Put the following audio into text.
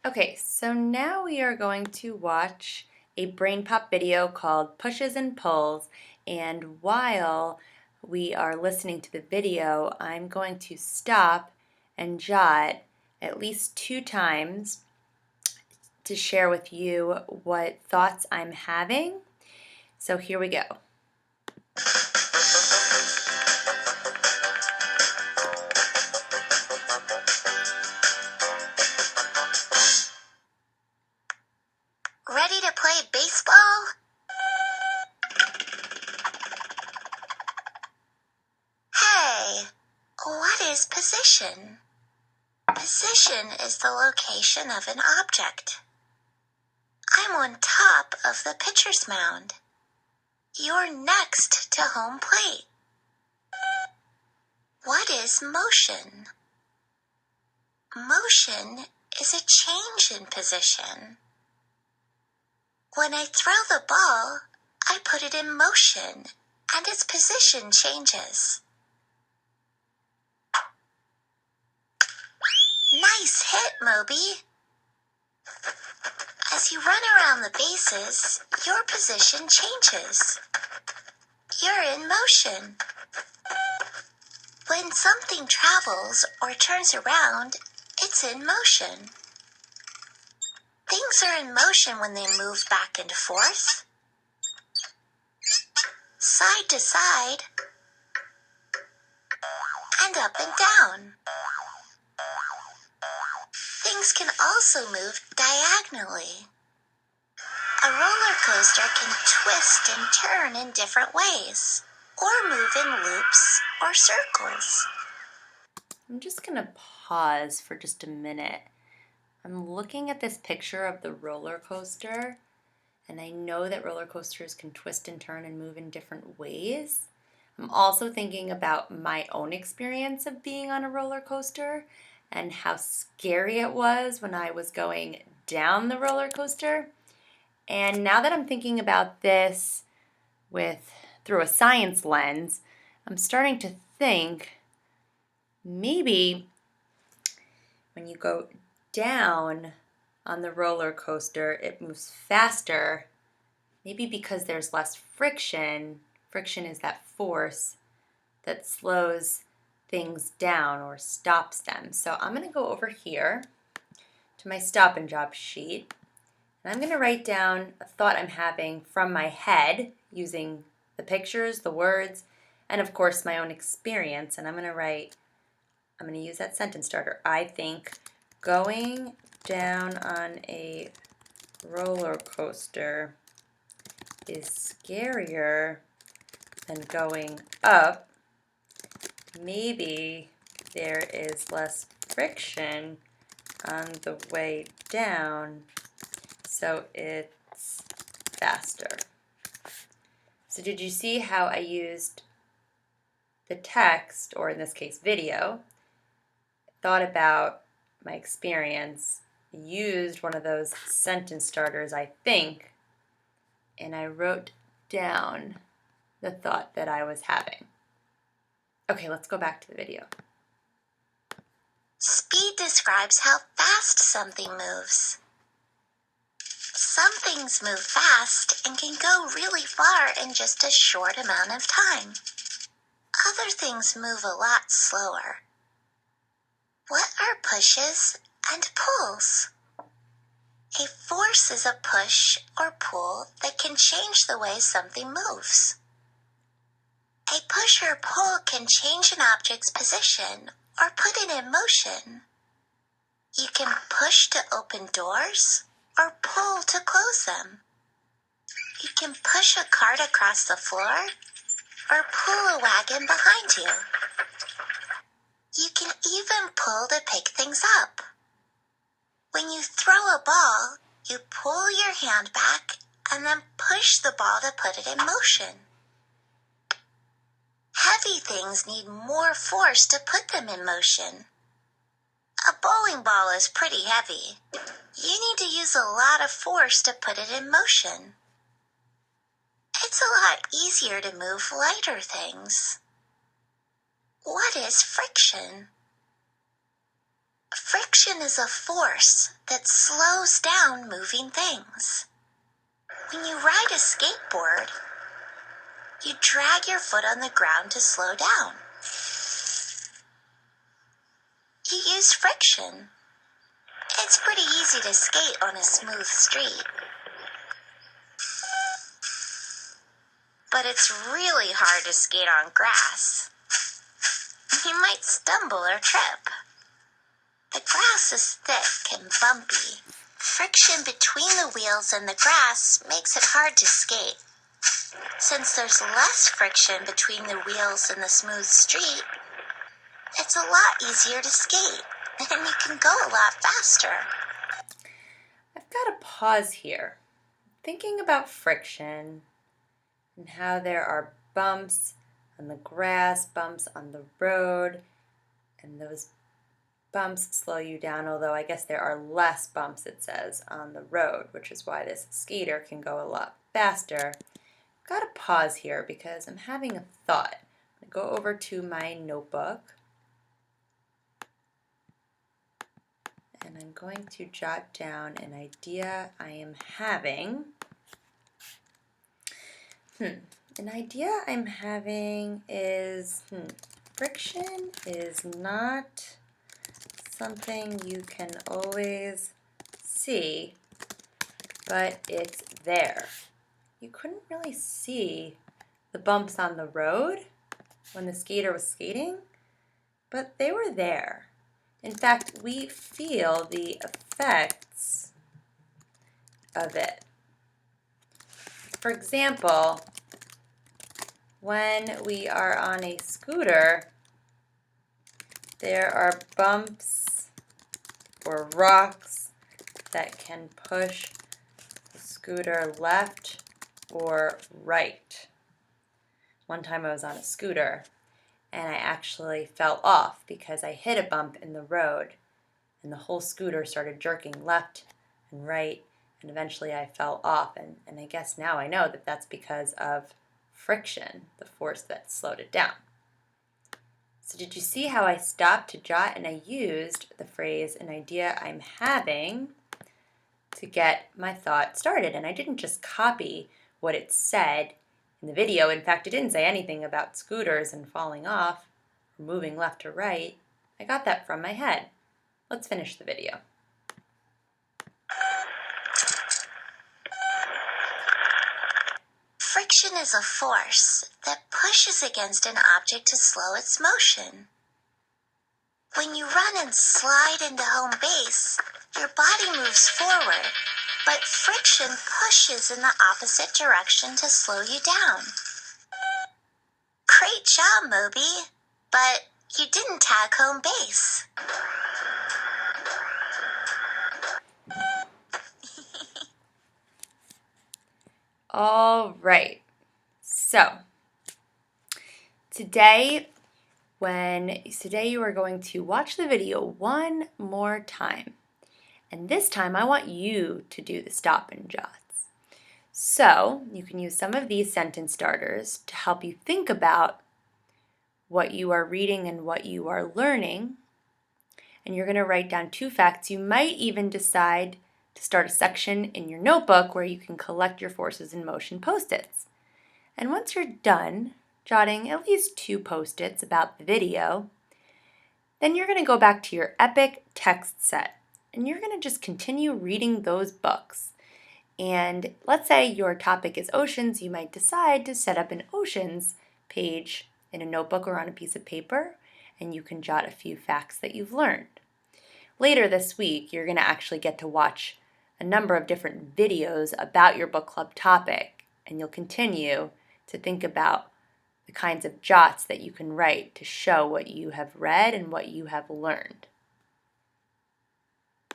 Okay, so now we are going to watch a brain pop video called Pushes and Pulls, and while we are listening to the video, I'm going to stop and jot at least 2 times to share with you what thoughts I'm having. So here we go. Ready to play baseball? Hey, what is position? Position is the location of an object. I'm on top of the pitcher's mound. You're next to home plate. What is motion? Motion is a change in position. When I throw the ball, I put it in motion, and its position changes. Nice hit, Moby. As you run around the bases, your position changes. You're in motion. When something travels or turns around, it's in motion. Things are in motion when they move back and forth, side to side, and up and down. Things can also move diagonally. A roller coaster can twist and turn in different ways, or move in loops or circles. I'm just going to pause for just a minute. I'm looking at this picture of the roller coaster, and I know that roller coasters can twist and turn and move in different ways. I'm also thinking about my own experience of being on a roller coaster and how scary it was when I was going down the roller coaster. And now that I'm thinking about this through a science lens, I'm starting to think maybe when you go down on the roller coaster, it moves faster, maybe because there's less friction. Friction is that force that slows things down or stops them. So I'm going to go over here to my stop and drop sheet, and I'm going to write down a thought I'm having from my head using the pictures, the words, and of course my own experience. And I'm going to use that sentence starter. I think going down on a roller coaster is scarier than going up. Maybe there is less friction on the way down, so it's faster. So did you see how I used the text, or in this case video, thought about my experience, used one of those sentence starters, I think, and I wrote down the thought that I was having. Okay, let's go back to the video. Speed describes how fast something moves. Some things move fast and can go really far in just a short amount of time. Other things move a lot slower. What are pushes and pulls? A force is a push or pull that can change the way something moves. A push or pull can change an object's position or put it in motion. You can push to open doors or pull to close them. You can push a cart across the floor or pull a wagon behind you. You can even pull to pick things up. When you throw a ball, you pull your hand back and then push the ball to put it in motion. Heavy things need more force to put them in motion. A bowling ball is pretty heavy. You need to use a lot of force to put it in motion. It's a lot easier to move lighter things. What is friction? Friction is a force that slows down moving things. When you ride a skateboard, you drag your foot on the ground to slow down. You use friction. It's pretty easy to skate on a smooth street. But it's really hard to skate on grass. You might stumble or trip. The grass is thick and bumpy. Friction between the wheels and the grass makes it hard to skate. Since there's less friction between the wheels and the smooth street, it's a lot easier to skate, and you can go a lot faster. I've got to pause here, thinking about friction and how there are bumps on the grass, bumps on the road, and those bumps slow you down, although I guess there are less bumps, it says, on the road, which is why this skater can go a lot faster. I've got to pause here because I'm having a thought. I'm going to go over to my notebook and I'm going to jot down an idea I am having. An idea I'm having is friction is not something you can always see, but it's there. You couldn't really see the bumps on the road when the skater was skating, but they were there. In fact, we feel the effects of it. For example, when we are on a scooter, there are bumps or rocks that can push the scooter left or right. One time I was on a scooter and I actually fell off because I hit a bump in the road and the whole scooter started jerking left and right, and eventually I fell off, and I guess now I know that that's because of friction, the force that slowed it down. So did you see how I stopped to jot and I used the phrase an idea I'm having to get my thought started? And I didn't just copy what it said in the video. In fact, it didn't say anything about scooters and falling off or moving left to right. I got that from my head. Let's finish the video. Friction is a force that pushes against an object to slow its motion. When you run and slide into home base, your body moves forward, but friction pushes in the opposite direction to slow you down. Great job, Moby, but you didn't tag home base. All right, so today you are going to watch the video one more time, and this time I want you to do the stop and jots. So you can use some of these sentence starters to help you think about what you are reading and what you are learning, and you're going to write down 2 facts. You might even decide to start a section in your notebook where you can collect your forces in motion post-its. And once you're done jotting at least 2 post-its about the video, then you're going to go back to your epic text set and you're going to just continue reading those books. And let's say your topic is oceans, you might decide to set up an oceans page in a notebook or on a piece of paper, and you can jot a few facts that you've learned. Later this week, you're going to actually get to watch a number of different videos about your book club topic, and you'll continue to think about the kinds of jots that you can write to show what you have read and what you have learned.